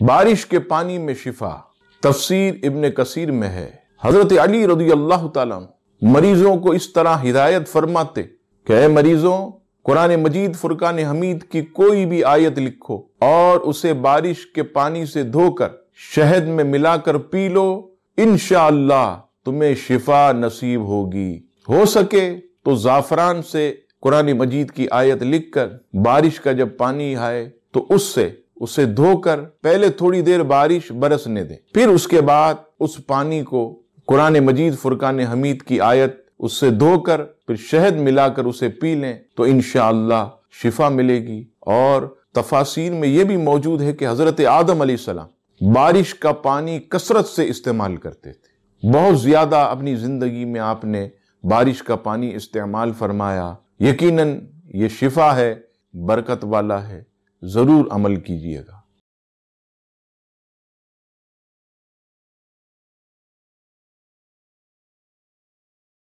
بارش کے پانی میں شفا۔ تفسیر ابن کثیر میں ہے، حضرت علی رضی اللہ تعالیٰ مریضوں کو اس طرح ہدایت فرماتے کہ اے مریضوں، قرآن مجید فرقان حمید کی کوئی بھی آیت لکھو اور اسے بارش کے پانی سے دھو کر شہد میں ملا کر پی لو، انشاءاللہ تمہیں شفا نصیب ہوگی۔ ہو سکے تو زعفران سے قرآن مجید کی آیت لکھ کر بارش کا جب پانی آئے تو اسے دھو کر پہلے تھوڑی دیر بارش برسنے دیں، پھر اس کے بعد اس پانی کو قرآن مجید فرقان حمید کی آیت اس سے دھو کر پھر شہد ملا کر اسے پی لیں تو انشاءاللہ شفا ملے گی۔ اور تفاسیر میں یہ بھی موجود ہے کہ حضرت آدم علیہ السلام بارش کا پانی کثرت سے استعمال کرتے تھے، بہت زیادہ اپنی زندگی میں آپ نے بارش کا پانی استعمال فرمایا۔ یقیناً یہ شفا ہے، برکت والا ہے، ضرور عمل کیجیے گا۔